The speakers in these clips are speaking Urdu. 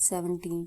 17।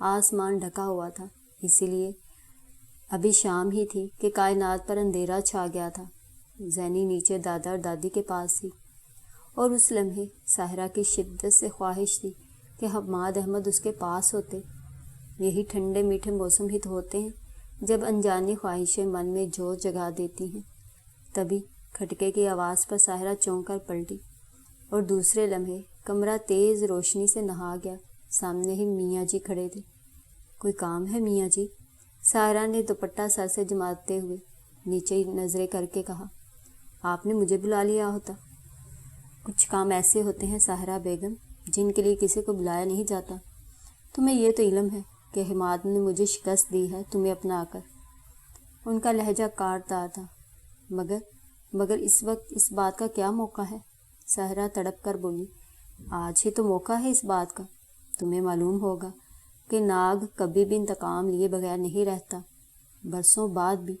آسمان ڈھکا ہوا تھا، اسی لیے ابھی شام ہی تھی کہ کائنات پر اندھیرا چھا گیا تھا۔ زینی نیچے دادا اور دادی کے پاس تھی، اور اس لمحے ساحرہ کی شدت سے خواہش تھی کہ حماد احمد اس کے پاس ہوتے۔ یہی ٹھنڈے میٹھے موسم ہی تو ہوتے ہیں جب انجانی خواہشیں من میں جوش جگا دیتی ہیں۔ تبھی کھٹکے کی آواز پر ساحرہ چونک کر پلٹی، اور دوسرے لمحے کمرہ تیز روشنی سے نہا گیا۔ سامنے ہی میاں جی کھڑے تھے۔ کوئی کام ہے میاں جی؟ ساحرہ نے دوپٹہ سر سے جماتے ہوئے نیچے نظریں کر کے کہا۔ آپ نے مجھے بلا لیا ہوتا۔ کچھ کام ایسے ہوتے ہیں ساحرہ بیگم جن کے لیے کسی کو بلایا نہیں جاتا۔ تمہیں یہ تو علم ہے کہ حماد نے مجھے شکست دی ہے تمہیں اپنا کر۔ ان کا لہجہ کاٹدار تھا۔ مگر اس وقت اس بات کا کیا موقع ہے؟ ساحرہ تڑپ کر بولی۔ آج ہی تو موقع ہے اس بات کا۔ تمہیں معلوم ہوگا کہ ناگ کبھی بھی انتقام لیے بغیر نہیں رہتا۔ برسوں بعد بھی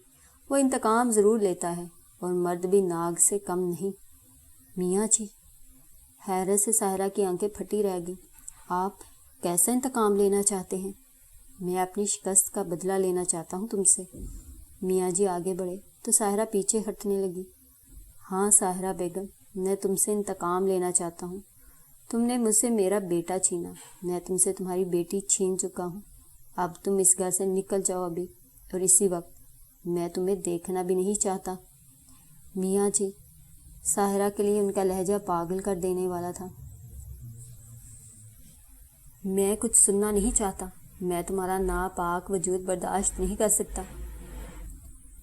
وہ انتقام ضرور لیتا ہے، اور مرد بھی ناگ سے کم نہیں۔ میاں جی، حیرت سے ساحرہ کی آنکھیں پھٹی رہ گئیں۔ آپ کیسا انتقام لینا چاہتے ہیں؟ میں اپنی شکست کا بدلہ لینا چاہتا ہوں تم سے۔ میاں جی آگے بڑھے تو ساحرہ پیچھے ہٹنے لگی۔ ہاں ساحرہ بیگم، میں تم سے انتقام لینا چاہتا ہوں۔ تم نے مجھ سے میرا بیٹا چھینا، میں تم سے تمہاری بیٹی چھین چکا ہوں۔ اب تم اس گھر سے نکل جاؤ ابھی اور اسی وقت۔ میں تمہیں دیکھنا بھی نہیں چاہتا۔ میاں جی، ساحرہ کے لیے ان کا لہجہ پاگل کر دینے والا تھا۔ میں کچھ سننا نہیں چاہتا۔ میں تمہارا ناپاک وجود برداشت نہیں کر سکتا۔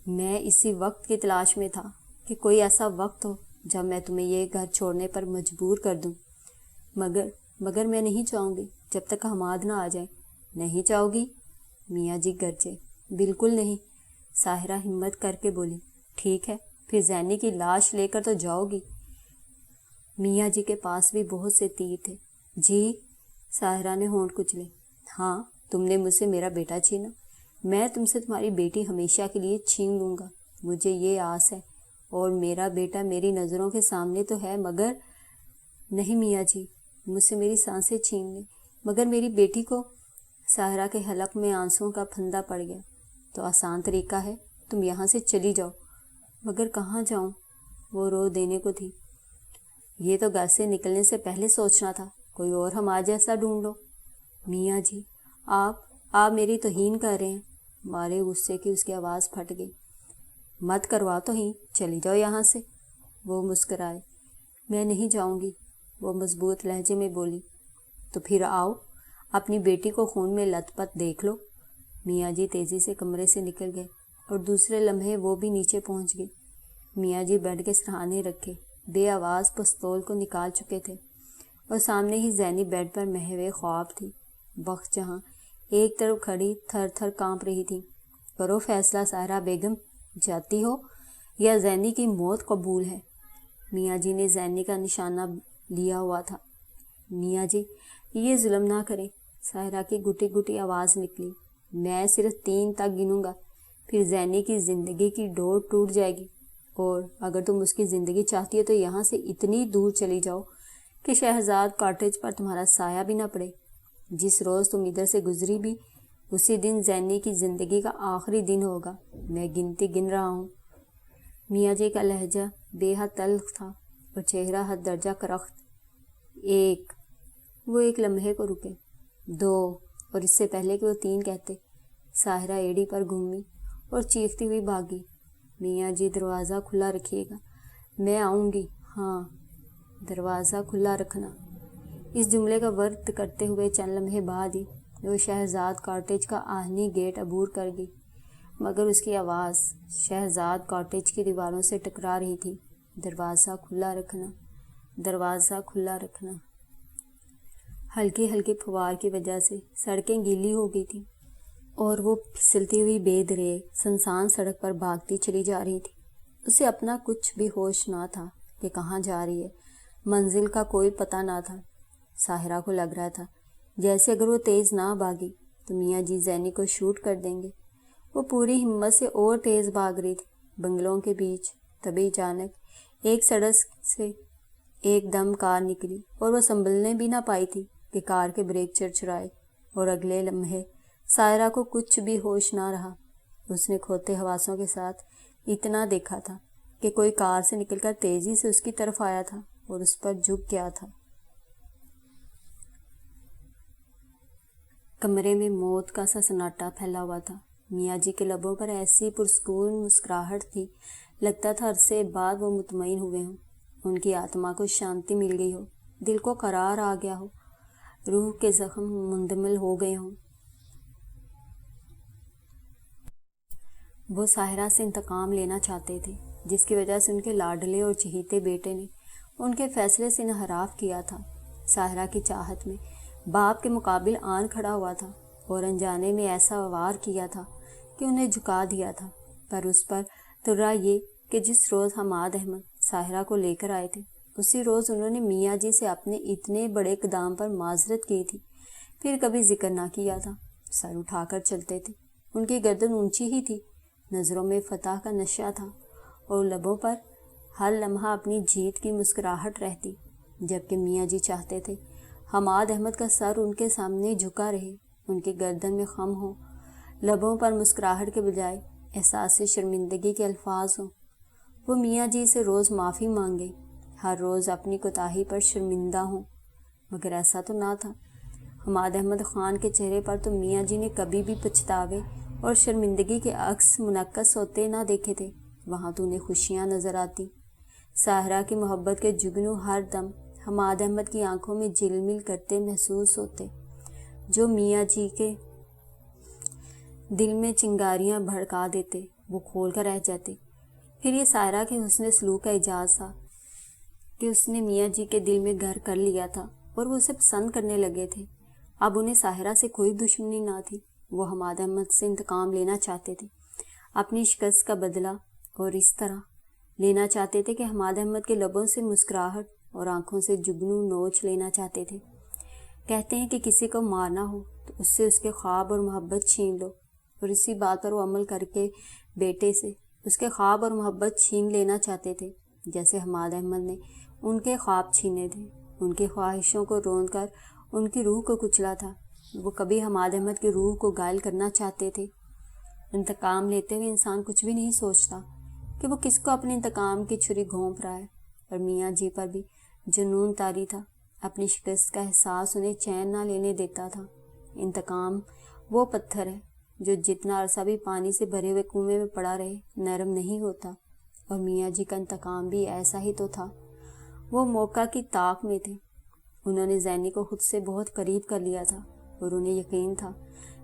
میں اسی وقت کی تلاش میں تھا کہ کوئی ایسا وقت ہو جب میں تمہیں یہ گھر چھوڑنے پر مجبور کر دوں۔ مگر میں نہیں چاہوں گی جب تک حماد نہ آ جائے۔ نہیں چاہو گی؟ میاں جی گرجے۔ بالکل نہیں، ساحرہ ہمت کر کے بولی۔ ٹھیک ہے، پھر زینی کی لاش لے کر تو جاؤ گی۔ میاں جی کے پاس بھی بہت سے تیر تھے۔ جی؟ ساحرہ نے ہونٹ کچلے۔ ہاں، تم نے مجھ سے میرا بیٹا چھینا، میں تم سے تمہاری بیٹی ہمیشہ کے لیے چھین لوں گا۔ مجھے یہ آس ہے، اور میرا بیٹا میری نظروں کے سامنے تو ہے، مگر نہیں میاں جی، مجھ سے میری سانسیں چھین لیں مگر میری بیٹی کو۔ ساحرہ کے حلق میں آنسوؤں کا پھندا پڑ گیا۔ تو آسان طریقہ ہے، تم یہاں سے چلی جاؤ۔ مگر کہاں جاؤں؟ وہ رو دینے کو تھی۔ یہ تو گھر سے نکلنے سے پہلے سوچنا تھا، کوئی اور ہمارا جیسا ڈھونڈ لو۔ میاں جی، آپ میری توہین کر رہے ہیں۔ مارے غصے کی اس کی آواز پھٹ گئی۔ مت کروا توہین، چلی جاؤ یہاں سے۔ وہ مسکرائے۔ میں نہیں جاؤں گی، وہ مضبوط لہجے میں بولی۔ تو پھر آؤ، اپنی بیٹی کو خون میں لت پت دیکھ لو۔ میاں جی تیزی سے کمرے سے نکل گئے، اور دوسرے لمحے وہ بھی نیچے پہنچ گئی۔ میاں جی بیڈ کے سرہانے رکھے بے آواز پستول کو نکال چکے تھے، اور سامنے ہی زینی بیڈ پر محو خواب تھی۔ بخت جہاں ایک طرف کھڑی تھر تھر کانپ رہی تھی۔ کرو فیصلہ ساحرہ بیگم، جاتی ہو یا زینی کی موت قبول ہے؟ میاں جی نے زینی کا نشانہ لیا ہوا تھا۔ میاں جی، یہ ظلم نہ کریں، ساحرہ کی گھٹی گھٹی آواز نکلی۔ میں صرف 3 تک گنوں گا، پھر زینی کی زندگی کی ڈور ٹوٹ جائے گی، اور اگر تم اس کی زندگی چاہتی ہو تو یہاں سے اتنی دور چلی جاؤ کہ شہزاد کاٹیج پر تمہارا سایہ بھی نہ پڑے۔ جس روز تم ادھر سے گزری بھی، اسی دن زینی کی زندگی کا آخری دن ہوگا۔ میں گنتی گن رہا ہوں۔ میاں جی کا لہجہ بے حد تلخ تھا، اور چہرہ حد درجہ کرخت۔ 1، وہ ایک لمحے کو رکے۔ 2، اور اس سے پہلے کہ وہ 3 کہتے، ساحرہ ایڑی پر گھومی اور چیختی ہوئی بھاگی۔ میاں جی دروازہ کھلا رکھیے گا، میں آؤں گی۔ ہاں، دروازہ کھلا رکھنا۔ اس جملے کا ورد کرتے ہوئے چند لمحے بعد ہی وہ شہزاد کاٹیج کا آہنی گیٹ عبور کر گئی، مگر اس کی آواز شہزاد کاٹیج کی دیواروں سے ٹکرا رہی تھی۔ دروازہ کھلا رکھنا، دروازہ کھلا رکھنا۔ ہلکی ہلکی پھوار کی وجہ سے سڑکیں گیلی ہو گئی تھیں، اور وہ پھسلتی ہوئی بے دریغ سنسان سڑک پر بھاگتی چلی جا رہی تھی۔ اسے اپنا کچھ بھی ہوش نہ تھا کہ کہاں جا رہی ہے، منزل کا کوئی پتہ نہ تھا۔ ساحرہ کو لگ رہا تھا جیسے اگر وہ تیز نہ بھاگی تو میاں جی زینی کو شوٹ کر دیں گے۔ وہ پوری ہمت سے اور تیز بھاگ رہی تھی بنگلوں کے بیچ۔ تبھی اچانک ایک سڑک سے ایک دم کار نکلی، اور وہ سنبھلنے بھی نہ پائی تھی کہ کار کے بریک چرچرائے، اور اگلے لمحے سائرہ کو کچھ بھی ہوش نہ رہا. اس نے کھوتے حواسوں کے ساتھ اتنا دیکھا تھا کہ کوئی کار سے نکل کر تیزی سے اس کی طرف آیا تھا اور اس پر جھک گیا تھا. کمرے میں موت کا سا سناٹا پھیلا ہوا تھا. میاں جی کے لبوں پر ایسی پرسکون مسکراہٹ تھی، لگتا تھا عرصے بعد وہ مطمئن ہوئے ہوں، ان کی آتما کو شانتی مل گئی ہو، دل کو قرار آ گیا ہو، روح کے زخم مندمل ہو گئے ہوں. وہ ساحرہ سے انتقام لینا چاہتے تھے، جس کی وجہ سے ان کے لاڈلے اور چہیتے بیٹے نے ان کے فیصلے سے انحراف کیا تھا. ساحرہ کی چاہت میں باپ کے مقابل آن کھڑا ہوا تھا اور انجانے میں ایسا وار کیا تھا کہ انہیں جھکا دیا تھا. پر اس پر ترا یہ کہ جس روز حماد احمد ساحرہ کو لے کر آئے تھے، اسی روز انہوں نے میاں جی سے اپنے اتنے بڑے اقدام پر معذرت کی تھی. پھر کبھی ذکر نہ کیا تھا. سر اٹھا کر چلتے تھے، ان کی گردن اونچی ہی تھی، نظروں میں فتح کا نشہ تھا اور لبوں پر ہر لمحہ اپنی جیت کی مسکراہٹ رہتی. جبکہ میاں جی چاہتے تھے حماد احمد کا سر ان کے سامنے جھکا رہے، ان کی گردن میں خم ہو، لبوں پر مسکراہٹ کے بجائے احساس شرمندگی کے الفاظ ہوں. وہ میاں جی سے روز معافی مانگے، ہر روز اپنی کوتاہی پر شرمندہ ہوں. مگر ایسا تو نہ تھا. حماد احمد خان کے چہرے پر تو میاں جی نے کبھی بھی پچھتاوے اور شرمندگی کے عکس منعکس ہوتے نہ دیکھے تھے. وہاں تو انہیں خوشیاں نظر آتی. ساحرہ کی محبت کے جگنو ہر دم حماد احمد کی آنکھوں میں جل مل کرتے محسوس ہوتے، جو میاں جی کے دل میں چنگاریاں بھڑکا دیتے. وہ کھول کر رہ جاتے. پھر یہ ساحرہ کے حسن سلوک کا اعجاز تھا کہ اس نے میاں جی کے دل میں گھر کر لیا تھا اور وہ اسے پسند کرنے لگے تھے. اب انہیں ساحرہ سے کوئی دشمنی نہ تھی. وہ حماد احمد سے انتقام لینا چاہتے تھے، اپنی شکست کا بدلہ، اور اس طرح لینا چاہتے تھے کہ حماد احمد کے لبوں سے مسکراہٹ اور آنکھوں سے جگنو نوچ لینا چاہتے تھے. کہتے ہیں کہ کسی کو مارنا ہو تو اس سے اس کے خواب اور محبت چھین لو، اور اسی بات پر وہ عمل کر کے بیٹے سے اس کے خواب اور محبت چھین لینا چاہتے تھے، جیسے حماد احمد نے ان کے خواب چھینے تھے، ان کی خواہشوں کو روند کر ان کی روح کو کچلا تھا. وہ کبھی حماد احمد کی روح کو گائل کرنا چاہتے تھے. انتقام لیتے ہوئے انسان کچھ بھی نہیں سوچتا کہ وہ کس کو اپنے انتقام کی چھری گھونپ رہا ہے. اور میاں جی پر بھی جنون طاری تھا. اپنی شکست کا احساس انہیں چین نہ لینے دیتا تھا. انتقام وہ پتھر ہے جو جتنا عرصہ بھی پانی سے بھرے ہوئے کنویں میں پڑا رہے نرم نہیں ہوتا، اور میاں جی کا انتقام بھی ایسا ہی تو تھا. وہ موقع کی طاق میں تھے. انہوں نے زینی کو خود سے بہت قریب کر لیا تھا اور انہیں یقین تھا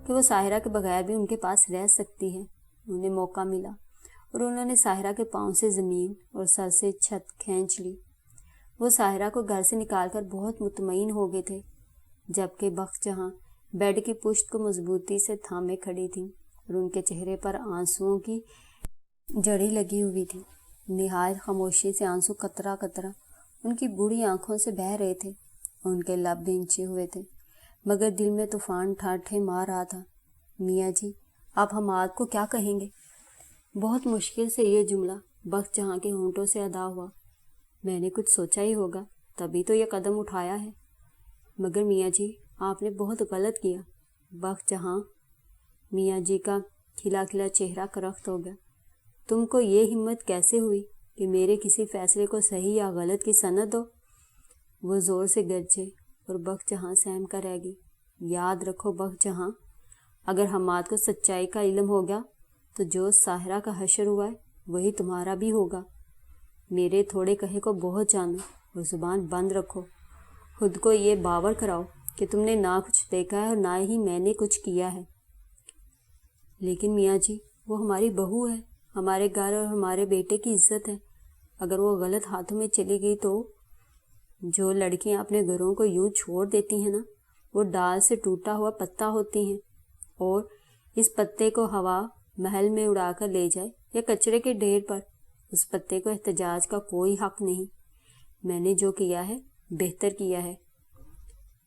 کہ وہ ساحرہ کے بغیر بھی ان کے پاس رہ سکتی ہے. انہیں موقع ملا اور انہوں نے ساحرہ کے پاؤں سے زمین اور سر سے چھت کھینچ لی. وہ ساحرہ کو گھر سے نکال کر بہت مطمئن ہو گئے تھے، جبکہ بخت جہاں بیڈ کی پشت کو مضبوطی سے تھامے کھڑی تھی اور ان کے چہرے پر آنسوؤں کی جڑیں لگی ہوئی تھی. نہایت خاموشی سے آنسو قطرہ قطرہ ان کی بوڑھی آنکھوں سے بہہ رہے تھے. ان کے لب بھینچے ہوئے تھے، مگر دل میں طوفان ٹھاٹھے مار رہا تھا. میاں جی، آپ حماد کو کیا کہیں گے؟ بہت مشکل سے یہ جملہ بخت جہاں کے ہونٹوں سے ادا ہوا. میں نے کچھ سوچا ہی ہوگا، تبھی تو یہ قدم اٹھایا ہے. مگر میاں جی، آپ نے بہت غلط کیا. بخت جہاں میاں جی کا کھلا کھلا چہرہ کرخت ہو گیا. تم کو یہ ہمت کیسے ہوئی کہ میرے کسی فیصلے کو صحیح یا غلط کی سند دو؟ وہ زور سے گرجے اور بخت جہاں سہم کر رہ گئی. یاد رکھو بخت جہاں، اگر حماد کو سچائی کا علم ہو گیا تو جو ساحرہ کا حشر ہوا ہے وہی تمہارا بھی ہوگا. میرے تھوڑے کہے کو بہت جانو اور زبان بند رکھو. خود کو یہ باور کراؤ کہ تم نے نہ کچھ دیکھا ہے اور نہ ہی میں نے کچھ کیا ہے. لیکن میاں جی، وہ ہماری بہو ہے، ہمارے گھر اور ہمارے بیٹے کی عزت ہے. اگر وہ غلط ہاتھوں میں چلی گئی تو؟ جو لڑکیاں اپنے گھروں کو یوں چھوڑ دیتی ہیں نا، وہ ڈال سے ٹوٹا ہوا پتا ہوتی ہیں، اور اس پتے کو ہوا محل میں اڑا کر لے جائے یا کچرے کے ڈھیر پر، اس پتے کو احتجاج کا کوئی حق نہیں. میں نے جو کیا ہے بہتر کیا ہے.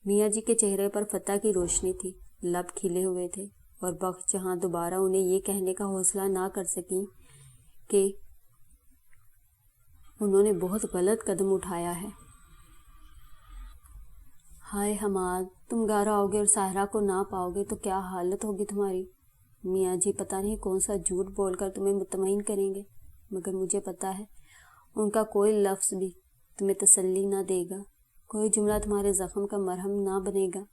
میاں جی کے چہرے پر فتح کی روشنی تھی، لب کھلے ہوئے تھے، اور بخت جہاں دوبارہ انہیں یہ کہنے کا حوصلہ نہ کر سکیں کہ انہوں نے بہت غلط قدم اٹھایا ہے. ہائے حماد، تم گھر آؤ گے اور ساحرہ کو نہ پاؤ گے تو کیا حالت ہوگی تمہاری۔ میاں جی پتہ نہیں کون سا جھوٹ بول کر تمہیں مطمئن کریں گے، مگر مجھے پتہ ہے ان کا کوئی لفظ بھی تمہیں تسلی نہ دے گا، کوئی جملہ تمہارے زخم کا مرہم نہ بنے گا۔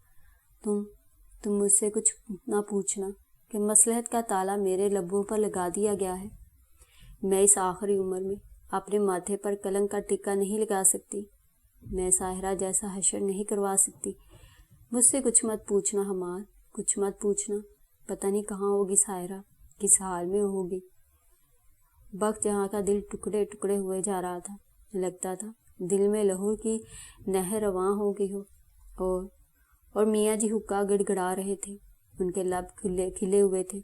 تم مجھ سے کچھ نہ پوچھنا کہ مصلحت کا تالا میرے لبوں پر لگا دیا گیا ہے۔ میں اس آخری عمر میں اپنے ماتھے پر کلنک کا ٹکا نہیں لگا سکتی، میں ساحرہ جیسا حشر نہیں کروا سکتی۔ مجھ سے کچھ مت پوچھنا حماد، کچھ مت پوچھنا۔ پتہ نہیں کہاں ہوگی ساحرہ، کس حال میں ہوگی۔ بخت جہاں کا دل ٹکڑے ٹکڑے ہوئے جا رہا تھا، لگتا تھا دل میں لہو کی نہر رواں ہو گئی ہو، اور میاں جی حقہ گڑ گڑا رہے تھے۔ ان کے لب کھلے ہوئے تھے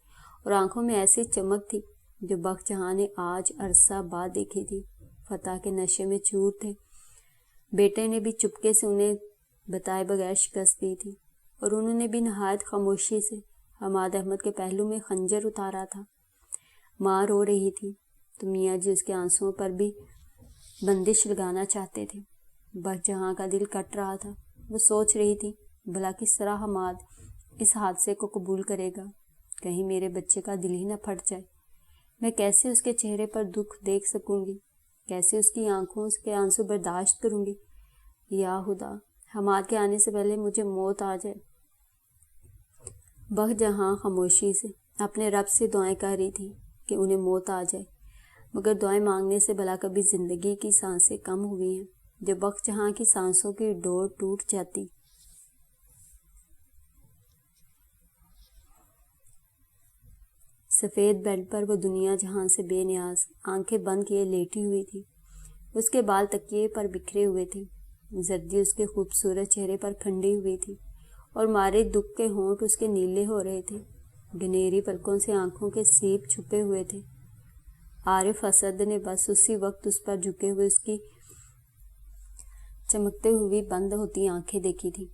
اور آنکھوں میں ایسی چمک تھی جو بخت جہاں نے آج عرصہ بعد دیکھی تھی۔ فتح کے نشے میں چور تھے، بیٹے نے بھی چپکے سے انہیں بتائے بغیر شکست دی تھی، اور انہوں نے بھی نہایت خاموشی سے حماد احمد کے پہلو میں خنجر اتارا تھا۔ ماں رو رہی تھی تو میاں جی اس کے آنسوؤں پر بھی بندش لگانا چاہتے تھے۔ بخت جہاں کا دل کٹ رہا تھا، وہ سوچ رہی تھی بھلا کس طرح حماد اس حادثے کو قبول کرے گا، کہیں میرے بچے کا دل ہی نہ پھٹ جائے۔ میں کیسے اس کے چہرے پر دکھ دیکھ سکوں گی، کیسے اس کی آنکھوں کے آنسو برداشت کروں گی۔ یا خدا، حماد کے آنے سے پہلے مجھے موت آ جائے۔ بخت جہاں خاموشی سے اپنے رب سے دعائیں کر رہی تھی کہ انہیں موت آ جائے، مگر دعائیں مانگنے سے بھلا کبھی زندگی کی سانسیں کم ہوئی ہیں جو بخت جہاں کی سانسوں کی ڈور ٹوٹ جاتی۔ سفید بیڈ پر وہ دنیا جہاں سے بے نیاز آنکھیں بند کیے لیٹی ہوئی تھی۔ اس کے بال تکیے پر بکھرے ہوئے تھے، زردی اس کے خوبصورت چہرے پر کھنڈی ہوئی تھی، اور مارے دکھ کے ہونٹ اس کے نیلے ہو رہے تھے، گنیری پلکوں سے آنکھوں کے سیب چھپے ہوئے تھے۔ عارف اسد نے بس اسی وقت اس پر جھکے ہوئے اس کی چمکتے ہوئی بند ہوتی آنکھیں دیکھی تھی۔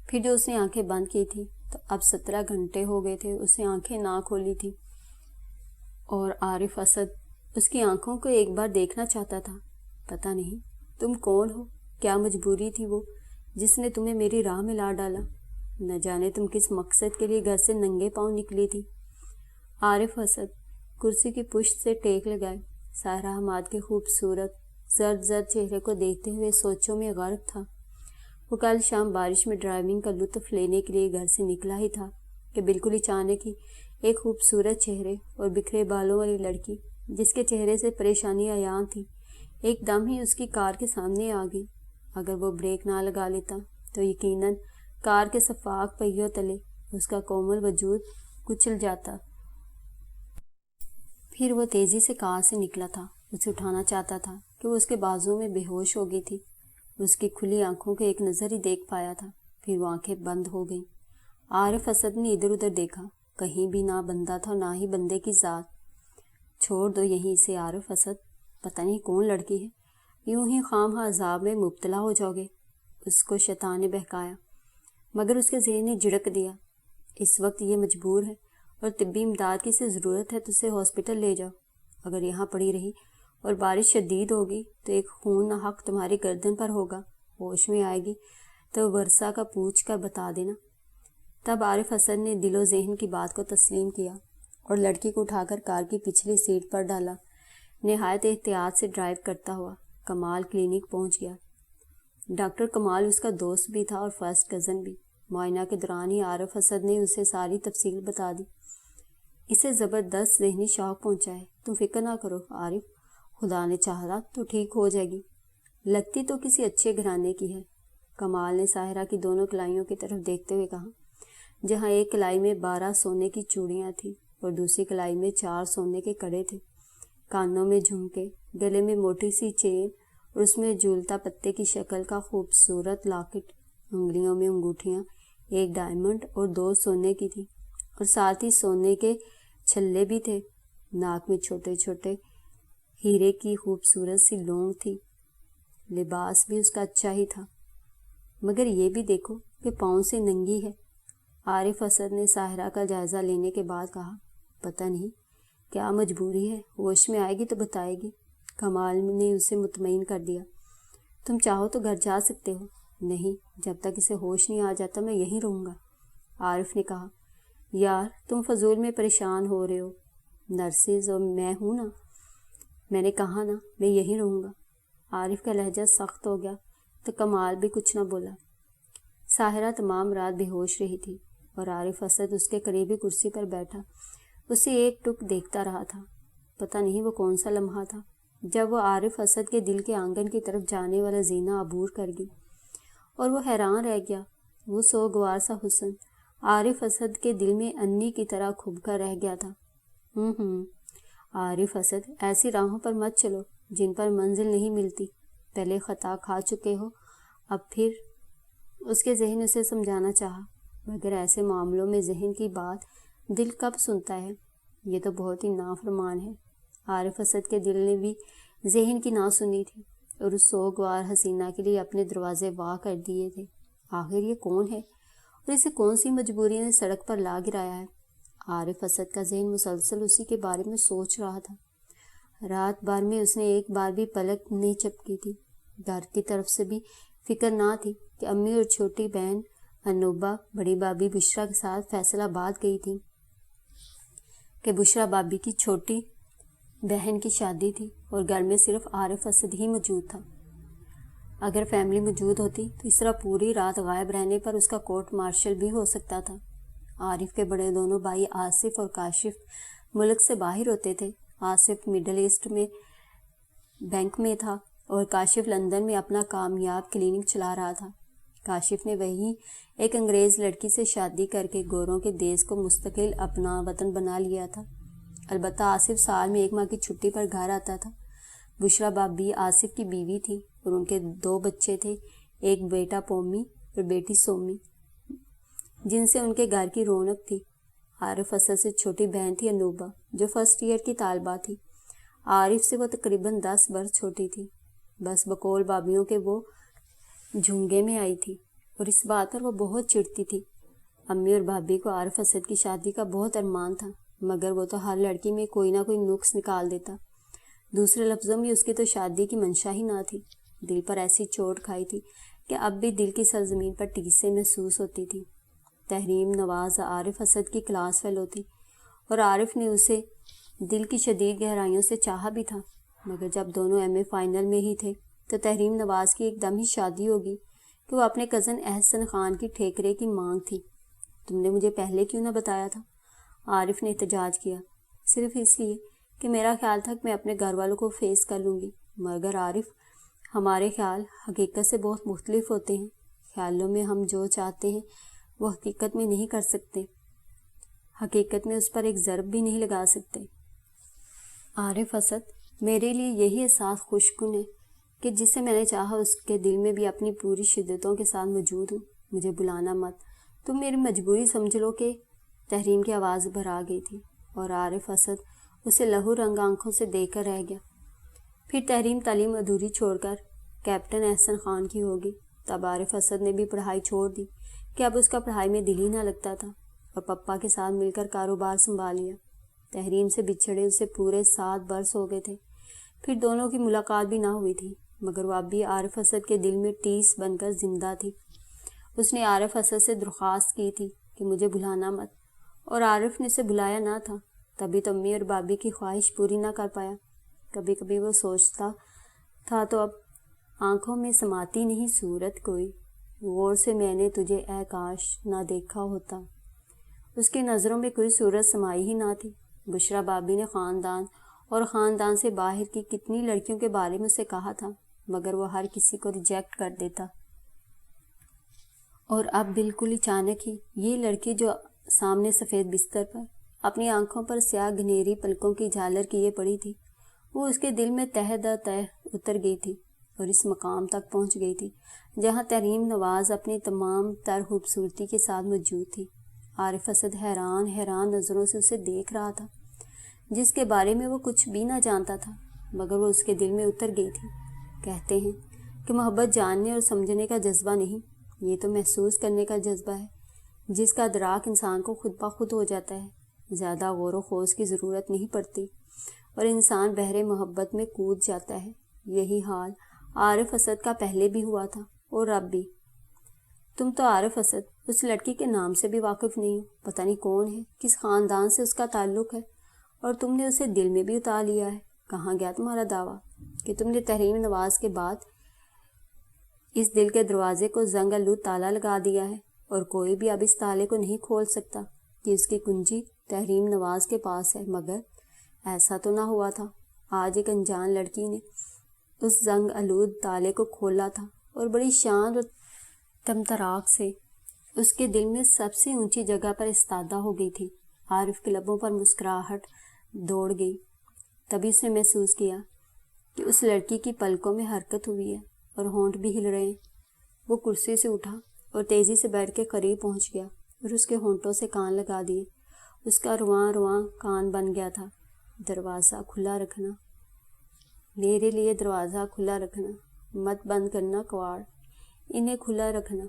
پھر جو اس نے آنکھیں بند کی تھی تو اب 17 گھنٹے ہو گئے تھے اس نے آنکھیں نہ کھولی تھی، اور عارف اسد اس کی آنکھوں کو ایک بار دیکھنا چاہتا تھا۔ پتہ نہیں تم کون ہو، کیا مجبوری تھی وہ جس نے تمہیں میری راہ میں لا ڈالا، نہ جانے تم کس مقصد کے لیے گھر سے ننگے پاؤں نکلی تھی۔ عارف اسد کرسی کی پشت سے ٹیک لگائے ساحرہ حماد کے خوبصورت زرد چہرے کو دیکھتے ہوئے سوچوں میں غرق تھا۔ وہ کل شام بارش میں ڈرائیونگ کا لطف لینے کے لیے گھر سے نکلا ہی تھا کہ بالکل اچانک ہی ایک خوبصورت چہرے اور بکھرے بالوں والی لڑکی جس کے چہرے سے پریشانی عیاں تھی ایک دم ہی اس کی کار کے سامنے آ گئی۔ اگر وہ بریک نہ لگا لیتا تو یقیناً کار کے سفاق پہیوں تلے اس کا کومل وجود کچل جاتا۔ پھر وہ تیزی سے کار سے نکلا تھا، اسے اٹھانا چاہتا تھا کہ وہ اس کے بازو میں بے ہوش ہو گئی تھی۔ اس کی کھلی آنکھوں کے ایک نظر ہی دیکھ پایا تھا، پھر وہ آنکھیں بند ہو گئیں۔ عارف اسد نے ادھر ادھر دیکھا، کہیں بھی نہ بندہ تھا نہ ہی بندے کی ذات۔ چھوڑ دو یہیں سے عارف اسد، پتہ نہیں کون لڑکی ہے، یوں ہی خام عذاب میں مبتلا ہو جاؤ گے، اس کو شیطان نے بہکایا۔ مگر اس کے ذہن نے جھڑک دیا، اس وقت یہ مجبور ہے اور طبی امداد کی اسے ضرورت ہے تو اسے ہاسپٹل لے جاؤ۔ اگر یہاں پڑی رہی اور بارش شدید ہوگی تو ایک خون نہ حق تمہاری گردن پر ہوگا، ہوش میں آئے گی تو ورثہ کا پوچھ کر بتا دینا۔ تب عارف اسد نے دل و ذہن کی بات کو تسلیم کیا اور لڑکی کو اٹھا کر کار کی پچھلی سیٹ پر ڈالا۔ نہایت احتیاط سے ڈرائیو کرتا ہوا کمال کلینک پہنچ گیا۔ ڈاکٹر کمال اس کا دوست بھی تھا اور فرسٹ کزن بھی۔ معائنہ کے دوران ہی عارف اسد نے اسے ساری تفصیل بتا دی۔ اسے زبردست ذہنی شوق پہنچا ہے، تم فکر نہ کرو عارف، خدا نے چاہا تو ٹھیک ہو جائے گی، لگتی تو کسی اچھے گھرانے کی ہے۔ کمال نے ساحرہ کی دونوں کلائیوں کی طرف دیکھتے ہوئے کہا، جہاں ایک کلائی میں 12 سونے کی چوڑیاں تھیں اور دوسری کلائی میں 4 سونے کے کڑے تھے، کانوں میں جھمکے، گلے میں موٹی سی چین اور اس میں جھولتا پتے کی شکل کا خوبصورت لاکٹ، انگلیوں میں انگوٹھیاں، ایک ڈائمنڈ اور 2 سونے کی تھی، اور ساتھ ہی سونے کے چھلے بھی تھے۔ ناک میں چھوٹے چھوٹے ہیرے کی خوبصورت سی لونگ تھی۔ لباس بھی اس کا اچھا ہی تھا، مگر یہ بھی دیکھو کہ پاؤں سے ننگی ہے۔ عارف اسد نے ساحرہ کا جائزہ لینے کے بعد کہا، پتہ نہیں کیا مجبوری ہے، ہوش میں آئے گی تو بتائے گی۔ کمال نے اسے مطمئن کر دیا، تم چاہو تو گھر جا سکتے ہو، نہیں، جب تک اسے ہوش نہیں آ جاتا میں یہیں رہوں گا۔ عارف نے کہا، یار تم فضول میں پریشان ہو رہے ہو، نرسز اور میں ہوں نا، میں نے کہا نا میں یہیں رہوں گا۔ عارف کا لہجہ سخت ہو گیا تو کمال بھی کچھ نہ بولا۔ ساحرہ تمام رات بے ہوش رہی تھی اور عارف اسد اس کے قریبی کرسی پر بیٹھا اسے ایک ٹک دیکھتا رہا تھا۔ پتہ نہیں وہ کون سا لمحہ تھا جب وہ عارف اسد کے دل کے آنگن کی طرف جانے والا زینہ عبور کر گئی اور وہ حیران رہ گیا۔ وہ سوگوار سا حسن عارف اسد کے دل میں انی کی طرح کھب کر رہ گیا تھا۔ عارف اسد، ایسی راہوں پر مت چلو جن پر منزل نہیں ملتی، پہلے خطا کھا چکے ہو۔ اب پھر اس کے ذہن اسے سمجھانا چاہا، مگر ایسے معاملوں میں ذہن کی بات دل کب سنتا ہے؟ یہ تو بہت ہی نافرمان ہے۔ عارف اسد کے دل نے بھی ذہن کی نہ سنی تھی اور اس سوگوار حسینہ کے لیے اپنے دروازے وا کر دیے تھے۔ آخر یہ کون ہے اور اسے کون سی مجبوری نے سڑک پر لا گرایا ہے؟ عارف اسد کا ذہن مسلسل اسی کے بارے میں سوچ رہا تھا۔ رات بھر میں اس نے ایک بار بھی پلک نہیں جھپکی تھی۔ گھر کی طرف سے بھی فکر نہ تھی کہ امی اور چھوٹی بہن انوبہ بڑی بابی بشرا کے ساتھ فیصل آباد گئی تھی کہ بشرا بابی کی چھوٹی بہن کی شادی تھی اور گھر میں صرف عارف اسد ہی موجود تھا۔ اگر فیملی موجود ہوتی تو اس طرح پوری رات غائب رہنے پر اس کا کورٹ مارشل بھی ہو سکتا تھا۔ عارف کے بڑے دونوں بھائی آصف اور کاشف ملک سے باہر ہوتے تھے۔ آصف مڈل ایسٹ میں بینک میں تھا اور کاشف لندن میں اپنا کامیاب کلینک چلا رہا تھا۔ کاشف نے وہیں ایک انگریز لڑکی سے شادی کر کے گوروں کے دیس کو مستقل اپنا وطن بنا لیا تھا۔ البتہ آصف سال میں 1 ماہ کی چھٹی پر گھر آتا تھا۔ بشرا بابی آصف کی بیوی تھی اور ان کے 2 بچے تھے، ایک بیٹا پومی اور بیٹی سومی، جن سے ان کے گھر کی رونق تھی۔ عارف اسد سے چھوٹی بہن تھی انوبہ، جو فرسٹ ایئر کی طالبہ تھی۔ عارف سے وہ تقریباً 10 برس چھوٹی تھی، بس بقول بابیوں کے وہ جھونگے میں آئی تھی اور اس بات پر وہ بہت چڑھتی تھی۔ امی اور بھابھی کو عارف اسد کی شادی کا بہت ارمان تھا، مگر وہ تو ہر لڑکی میں کوئی نہ کوئی نقص نکال دیتا۔ دوسرے لفظوں میں اس کی تو شادی کی منشا ہی نہ تھی۔ دل پر ایسی چوٹ کھائی تھی کہ اب بھی دل کی سرزمین پر ٹیسیں محسوس ہوتی تھی۔ تحریم نواز عارف اسد کی کلاس فیلو تھی اور عارف نے اسے دل کی شدید گہرائیوں سے چاہا بھی تھا، مگر جب دونوں ایم اے فائنل میں ہی تھے تو تحریم نواز کی ایک دم ہی شادی ہوگی کہ وہ اپنے کزن احسن خان کی ٹھیکرے کی مانگ تھی۔ تم نے مجھے پہلے کیوں نہ بتایا تھا؟ عارف نے احتجاج کیا۔ صرف اس لیے کہ میرا خیال تھا کہ میں اپنے گھر والوں کو فیس کر لوں گی۔ مگر عارف، ہمارے خیال حقیقت سے بہت مختلف ہوتے ہیں۔ خیالوں میں ہم جو چاہتے ہیں وہ حقیقت میں نہیں کر سکتے، حقیقت میں اس پر ایک ضرب بھی نہیں لگا سکتے۔ عارف اسد، میرے لیے یہی احساس خوشکن ہے کہ جسے میں نے چاہا اس کے دل میں بھی اپنی پوری شدتوں کے ساتھ موجود ہوں۔ مجھے بلانا مت، تم میری مجبوری سمجھ لو کہ… تحریم کی آواز بھرا گئی تھی اور عارف اسد اسے لہو رنگ آنکھوں سے دیکھ کر رہ گیا۔ پھر تحریم تعلیم ادھوری چھوڑ کر کیپٹن احسن خان کی ہوگی۔ تب عارف اسد نے بھی پڑھائی چھوڑ دی کہ اب اس کا پڑھائی میں دل ہی نہ لگتا تھا اور پپا کے ساتھ مل کر کاروبار سنبھال لیا۔ تحریم سے بچھڑے اسے پورے 7 برس ہو گئے تھے۔ پھر دونوں کی ملاقات بھی نہ ہوئی تھی، مگر وہ اب بھی عارف اسد کے دل میں ٹیس بن کر زندہ تھی۔ اس نے عارف اسد سے درخواست کی تھی کہ مجھے بھلانا مت، اور عارف نے اسے بلایا نہ تھا، تبھی تو امی اور بابی کی خواہش پوری نہ کر پایا۔ کبھی کبھی وہ سوچتا تھا تو اب آنکھوں میں سماتی نہیں صورت کوئی، غور سے میں نے تجھے اے کاش نہ دیکھا ہوتا۔ اس کی نظروں میں کوئی صورت سمائی ہی نہ تھی۔ بشرا بابی نے خاندان اور خاندان سے باہر کی کتنی لڑکیوں کے بارے میں اسے کہا تھا، مگر وہ ہر کسی کو ریجیکٹ کر دیتا۔ اور اب بالکل اچانک ہی یہ لڑکی جو سامنے سفید بستر پر اپنی آنکھوں پر سیاہ گھنیری پلکوں کی جھالر کیے پڑی تھی، وہ اس کے دل میں تہ در تہ اتر گئی تھی اور اس مقام تک پہنچ گئی تھی جہاں تحریم نواز اپنی تمام تر خوبصورتی کے ساتھ موجود تھی۔ عارف اسد حیران نظروں سے اسے دیکھ رہا تھا، جس کے بارے میں وہ کچھ بھی نہ جانتا تھا، مگر وہ اس کے دل میں اتر گئی تھی۔ کہتے ہیں کہ محبت جاننے اور سمجھنے کا جذبہ نہیں، یہ تو محسوس کرنے کا جذبہ ہے، جس کا ادراک انسان کو خود بخود ہو جاتا ہے۔ زیادہ غور و خوض کی ضرورت نہیں پڑتی اور انسان بحر محبت میں کود جاتا ہے۔ یہی حال عارف اسد کا پہلے بھی ہوا تھا اور اب بھی۔ تم تو عارف اسد اس لڑکی کے نام سے بھی واقف نہیں ہو، پتہ نہیں کون ہے، کس خاندان سے اس کا تعلق ہے، اور تم نے اسے دل میں بھی اتار لیا ہے۔ کہاں گیا تمہارا دعویٰ کہ تم نے تحریم نواز کے بعد اس دل کے دروازے کو زنگ آلود تالا لگا دیا ہے، اور کوئی بھی اب اس تالے کو نہیں کھول سکتا کہ اس کی کنجی تحریم نواز کے پاس ہے؟ مگر ایسا تو نہ ہوا تھا۔ آج ایک انجان لڑکی نے اس زنگ آلود تالے کو کھولا تھا، اور بڑی شان اور تمتراک سے اس کے دل میں سب سے اونچی جگہ پر استادہ ہو گئی تھی۔ عارف کے لبوں پر مسکراہٹ دوڑ گئی۔ تبھی اس نے محسوس کیا کہ اس لڑکی کی پلکوں میں حرکت ہوئی ہے اور ہونٹ بھی ہل رہے ہیں۔ وہ کرسی سے اٹھا اور تیزی سے بیٹھ کے قریب پہنچ گیا اور اس کے ہونٹوں سے کان لگا دیے۔ اس کا رواں رواں کان بن گیا تھا۔ دروازہ کھلا رکھنا، میرے لیے دروازہ کھلا رکھنا، مت بند کرنا کواڑ، انہیں کھلا رکھنا۔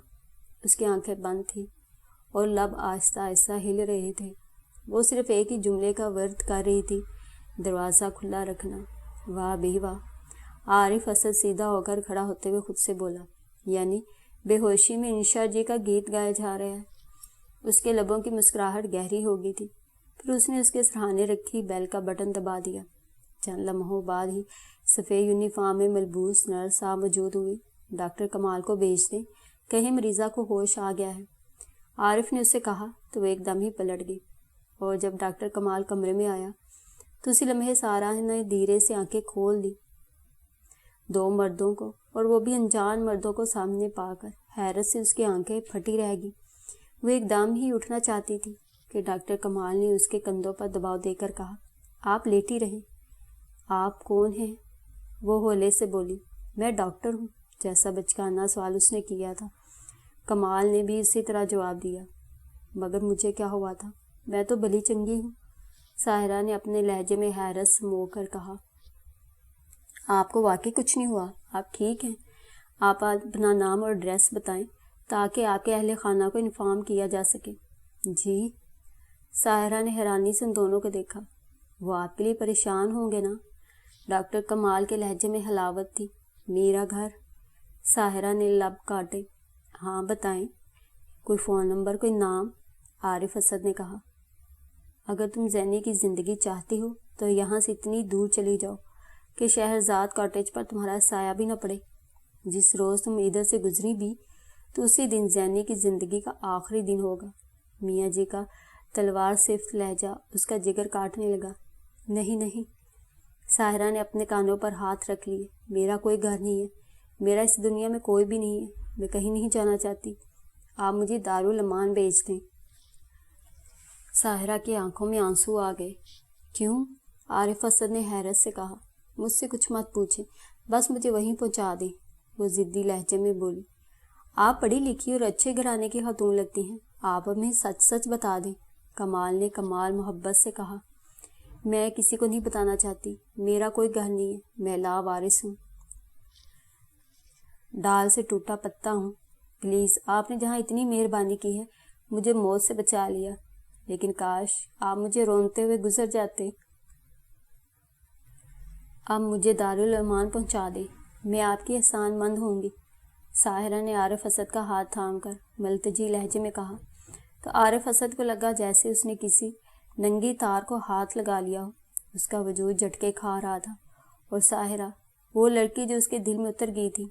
اس کی آنکھیں بند تھیں اور لب آہستہ آہستہ ہل رہے تھے۔ وہ صرف ایک ہی جملے کا ورد کر رہی تھی، دروازہ کھلا رکھنا۔ واہ بے واہ! عارف اسد سیدھا ہو کر کھڑا ہوتے ہوئے خود سے بولا، یعنی بے ہوشی میں انشا جی کا گیت گایا جا رہا ہے۔ اس کے لبوں کی مسکراہٹ گہری ہو گئی تھی۔ پھر اس نے اس کے سرہانے رکھی بیل کا بٹن دبا دیا۔ چند لمحوں بعد ہی سفید یونیفارم میں ملبوس نرس آ موجود ہوئی۔ ڈاکٹر کمال کو بھیج دیں، کہیں مریضہ کو ہوش آ گیا ہے، عارف نے اسے کہا تو وہ ایک دم ہی پلٹ گئی۔ اور جب ڈاکٹر کمال کمرے میں آیا تو اسی لمحے سارا نے دھیرے سے آنکھیں کھول دی۔ دو مردوں کو، اور وہ بھی انجان مردوں کو سامنے پا کر حیرت سے اس کی آنکھیں پھٹی رہ گئی۔ وہ ایک دم ہی اٹھنا چاہتی تھی کہ ڈاکٹر کمال نے اس کے کندھوں پر دباؤ دے کر کہا، آپ لیٹی رہیں۔ آپ کون ہیں؟ وہ ہولے سے بولی، میں ڈاکٹر ہوں، جیسا بچکانہ سوال اس نے کیا تھا۔ کمال نے بھی اسی طرح جواب دیا۔ مگر مجھے کیا ہوا تھا؟ میں تو بھلی چنگی ہوں، ساحرہ نے اپنے لہجے میں حیرت سمو کر کہا۔ آپ کو واقعی کچھ نہیں ہوا؟ آپ ٹھیک ہیں؟ آپ اپنا نام اور ایڈریس بتائیں تاکہ آپ کے اہل خانہ کو انفارم کیا جا سکے۔ جی؟ ساحرہ نے حیرانی سے ان دونوں کو دیکھا۔ وہ آپ کے لیے پریشان ہوں گے نا؟ ڈاکٹر کمال کے لہجے میں حلاوت تھی۔ میرا گھر؟ ساحرہ نے لب کاٹے۔ ہاں بتائیں، کوئی فون نمبر، کوئی نام؟ عارف اسد نے کہا، اگر تم زینی کی زندگی چاہتی ہو تو یہاں سے اتنی دور چلی جاؤ کہ شہرزاد کاٹیج پر تمہارا سایہ بھی نہ پڑے۔ جس روز تم ادھر سے گزری بھی تو اسی دن زینی کی زندگی کا آخری دن ہوگا۔ میاں جی کا تلوار صفت لہجہ اس کا جگر کاٹنے لگا۔ نہیں نہیں، ساحرہ نے اپنے کانوں پر ہاتھ رکھ لیے، میرا کوئی گھر نہیں ہے، میرا اس دنیا میں کوئی بھی نہیں ہے، میں کہیں نہیں جانا چاہتی، آپ مجھے دارالامان بھیج دیں۔ ساحرہ کی آنکھوں میں آنسو آ گئے۔ کیوں؟ عارف اسد نے حیرت سے کہا۔ مجھ سے کچھ مت پوچھیں، بس مجھے وہیں پہنچا دیں، وہ ضدی لہجے میں بولی۔ آپ پڑھی لکھی اور اچھے گھرانے کی خاتون لگتی ہیں، آپ ہمیں سچ سچ بتا دیں، کمال نے کمال محبت سے کہا۔ میں کسی کو نہیں بتانا چاہتی، میرا کوئی گھر نہیں ہے، میں لاوارث ہوں، ڈال سے ٹوٹا پتا ہوں۔ پلیز، آپ نے جہاں اتنی مہربانی کی ہے، مجھے موت سے بچا لیا، لیکن کاش آپ مجھے رونتے ہوئے گزر جاتے۔ اب مجھے دارالامان پہنچا دیں، میں آپ کی احسان مند ہوں گی، ساحرہ نے عارف اسد کا ہاتھ تھام کر ملتجی لہجے میں کہا۔ تو عارف اسد کو لگا جیسے اس نے کسی ننگی تار کو ہاتھ لگا لیا ہو۔ اس کا وجود جھٹکے کھا رہا تھا، اور ساحرہ، وہ لڑکی جو اس کے دل میں اتر گئی تھی،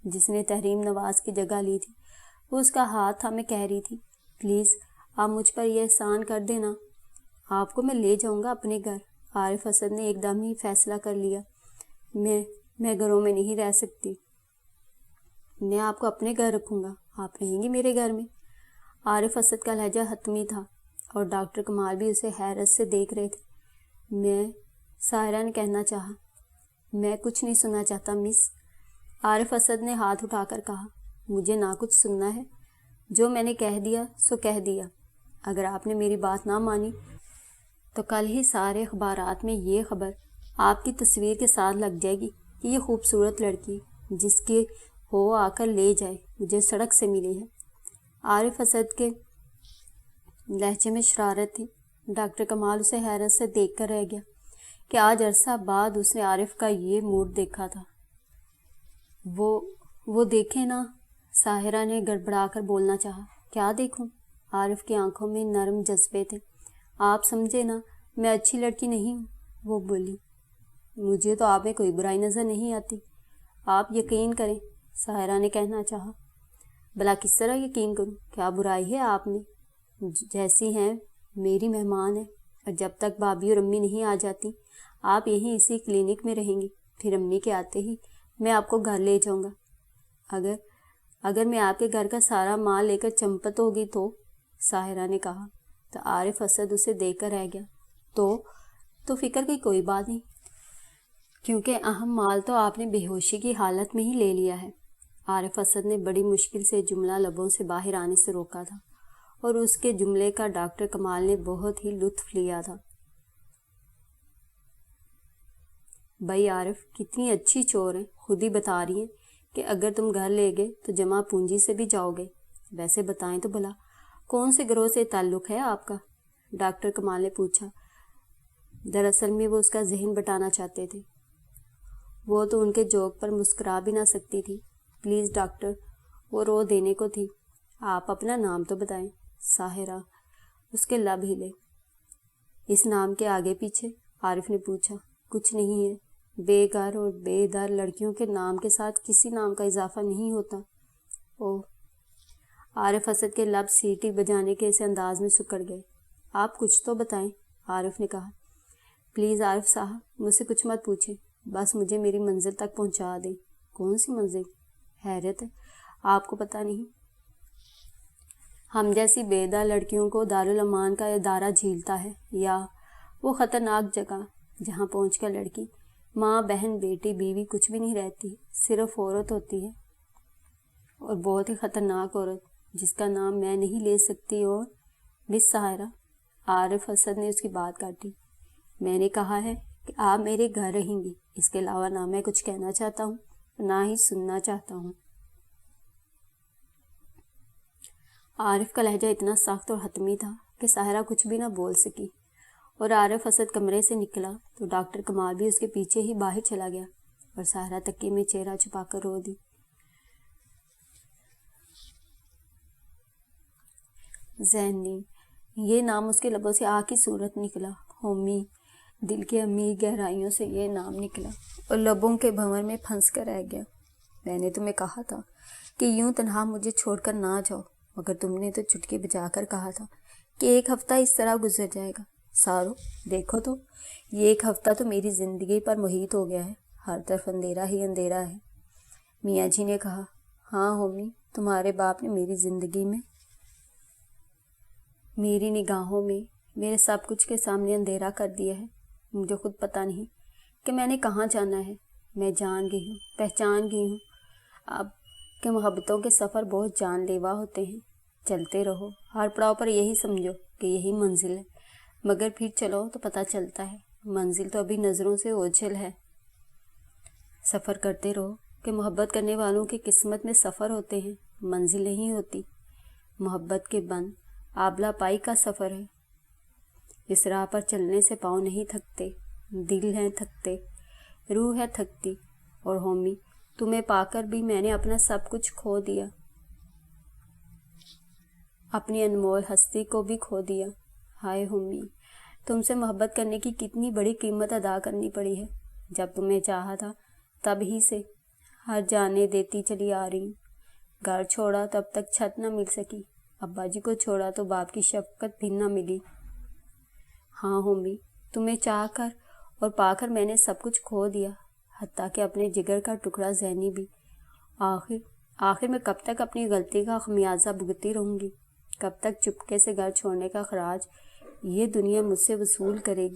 جس نے تحریم نواز کی جگہ لی تھی، وہ اس کا ہاتھ تھامے کہہ رہی تھی، پلیز آپ مجھ پر یہ احسان کر دینا، آپ کو میں لے جاؤں گا اپنے گھر۔ عارف اسد نے ایک دم ہی فیصلہ کر لیا، میں گھروں میں نہیں رہ سکتی، میں آپ کو اپنے گھر رکھوں گا، آپ رہیں گی میرے گھر میں۔ عارف اسد کا لہجہ حتمی تھا، اور ڈاکٹر کمال بھی اسے حیرت سے دیکھ رہے تھے۔ ساحرہ نے کہنا چاہا۔ میں کچھ نہیں سننا چاہتا مس، عارف اسد نے ہاتھ اٹھا کر کہا، مجھے نہ کچھ سننا ہے، جو میں نے کہہ دیا سو کہہ دیا، اگر آپ نے میری بات نہ مانی تو کل ہی سارے اخبارات میں یہ خبر آپ کی تصویر کے ساتھ لگ جائے گی کہ یہ خوبصورت لڑکی جس کی ہو آ کر لے جائے مجھے سڑک سے ملی ہے۔ عارف اسد کے لہجے میں شرارت تھی۔ ڈاکٹر کمال اسے حیرت سے دیکھ کر رہ گیا کہ آج عرصہ بعد اس نے عارف کا یہ موڈ دیکھا تھا۔ وہ دیکھیں نا، ساحرہ نے گڑبڑا کر بولنا چاہا۔ کیا دیکھوں؟ عارف کی آنکھوں میں نرم جذبے تھے۔ آپ سمجھے نا، میں اچھی لڑکی نہیں ہوں، وہ بولی۔ مجھے تو آپ میں کوئی برائی نظر نہیں آتی۔ آپ یقین کریں، ساحرہ نے کہنا چاہا۔ بھلا کس طرح یقین کروں؟ کیا برائی ہے آپ میں؟ جیسی ہیں میری مہمان ہیں، اور جب تک بھابھی اور امی نہیں آ جاتی آپ یہیں اسی کلینک میں رہیں گی۔ پھر امی کے آتے ہی میں آپ کو گھر لے جاؤں گا۔ اگر میں آپ کے گھر کا سارا مال لے کر چمپت ہوگی تو، ساحرہ نے کہا۔ تو عارف اسد اسے دیکھ کر رہ گیا۔ تو فکر کی کوئی بات نہیں، کیونکہ اہم مال تو آپ نے بے ہوشی کی حالت میں ہی لے لیا ہے۔ عارف اسد نے بڑی مشکل سے جملہ لبوں سے باہر آنے سے روکا تھا، اور اس کے جملے کا ڈاکٹر کمال نے بہت ہی لطف لیا تھا۔ بھائی عارف کتنی اچھی چور ہیں، خود ہی بتا رہی ہیں کہ اگر تم گھر لے گئے تو جمع پونجی سے بھی جاؤ گے۔ ویسے بتائیں تو بھلا کون سے گروہ سے تعلق ہے آپ کا؟ ڈاکٹر کمال نے پوچھا۔ دراصل میں وہ اس کا ذہن بٹانا چاہتے تھے۔ وہ تو ان کے جوک پر مسکرا بھی نہ سکتی تھی۔ پلیز ڈاکٹر، وہ رو دینے کو تھی۔ آپ اپنا نام تو بتائیں۔ ساحرہ، اس کے لب ہلے۔ اس نام کے آگے پیچھے؟ عارف نے پوچھا۔ کچھ نہیں ہے، بے گھر اور بے در لڑکیوں کے نام کے ساتھ کسی نام کا اضافہ نہیں ہوتا۔ اوہ! عارف اسد کے لب سیٹی بجانے کے اس انداز میں سکڑ گئے۔ آپ کچھ تو بتائیں، عارف نے کہا۔ پلیز عارف صاحب، مجھ سے کچھ مت پوچھیں، بس مجھے میری منزل تک پہنچا دیں۔ کون سی منزل؟ حیرت ہے، آپ کو پتہ نہیں؟ ہم جیسی بے در لڑکیوں کو دارالامان کا ادارہ جھیلتا ہے، یا وہ خطرناک جگہ جہاں پہنچ کر لڑکی ماں، بہن، بیٹی، بیوی کچھ بھی نہیں رہتی، صرف عورت ہوتی ہے، اور بہت ہی خطرناک عورت جس کا نام میں نہیں لے سکتی۔ اور مس ساحرہ، عارف اسد نے اس کی بات کاٹی، میں نے کہا ہے کہ آپ میرے گھر رہیں گی، اس کے علاوہ نہ میں کچھ کہنا چاہتا ہوں نہ ہی سننا چاہتا ہوں۔ عارف کا لہجہ اتنا سخت اور حتمی تھا کہ ساحرہ کچھ بھی نہ بول سکی، اور عارف اسد کمرے سے نکلا تو ڈاکٹر کمال بھی اس کے پیچھے ہی باہر چلا گیا، اور ساحرہ تکیے میں چہرہ چھپا کر رو دی۔ ذہنی، یہ نام اس کے لبوں سے آگ کی صورت نکلا۔ ہومی، دل کی امیر گہرائیوں سے یہ نام نکلا اور لبوں کے بھنور میں پھنس کر رہ گیا۔ میں نے تمہیں کہا تھا کہ یوں تنہا مجھے چھوڑ کر نہ جاؤ، مگر تم نے تو چٹکی بجا کر کہا تھا کہ ایک ہفتہ اس طرح گزر جائے گا۔ سارو، دیکھو تو، یہ ایک ہفتہ تو میری زندگی پر محیط ہو گیا ہے، ہر طرف اندھیرا ہی اندھیرا ہے۔ میاں جی نے کہا۔ ہاں ہومی، تمہارے باپ نے میری زندگی میں، میری نگاہوں میں، میرے سب کچھ کے سامنے اندھیرا کر دیا ہے۔ مجھے خود پتہ نہیں کہ میں نے کہاں جانا ہے۔ میں جان گئی ہوں، پہچان گئی ہوں اب کہ محبتوں کے سفر بہت جان لیوا ہوتے ہیں۔ چلتے رہو، ہر پڑاؤ پر یہی سمجھو کہ یہی منزل ہے، مگر پھر چلو تو پتہ چلتا ہے منزل تو ابھی نظروں سے اوجھل ہے۔ سفر کرتے رہو کہ محبت کرنے والوں کی قسمت میں سفر ہوتے ہیں، منزل نہیں ہوتی۔ محبت کے بند آبلا پائی کا سفر ہے۔ اس راہ پر چلنے سے پاؤں نہیں تھکتے، دل ہیں تھکتے، روح ہے تھکتی۔ اور ہومی، تمہیں پا کر بھی میں نے اپنا سب کچھ کھو دیا، اپنی انمول ہستی کو بھی کھو دیا۔ ہائے ہومی، تم سے محبت کرنے کی کتنی بڑی قیمت ادا کرنی پڑی ہے۔ جب تمہیں چاہا تھا تب ہی سے ہر جانے دیتی چلی آ رہی ہوں۔ گھر چھوڑا تو اب تک چھت نہ مل سکی، ابا جی کو چھوڑا تو باپ کی شفقت بھی نہ ملی۔ ہاں ہومی، تمہیں چاہ کر اور پا کر میں نے سب کچھ کھو دیا، حتیٰ کہ اپنے جگر کا ٹکڑا ذہنی بھی۔ آخر میں کب تک اپنی غلطی کا خمیازہ بھگتتی رہوں گی؟ کب تک چپکے سے گھر چھوڑنے کا خراج یہ دنیا مجھ سے وصول کرے گی؟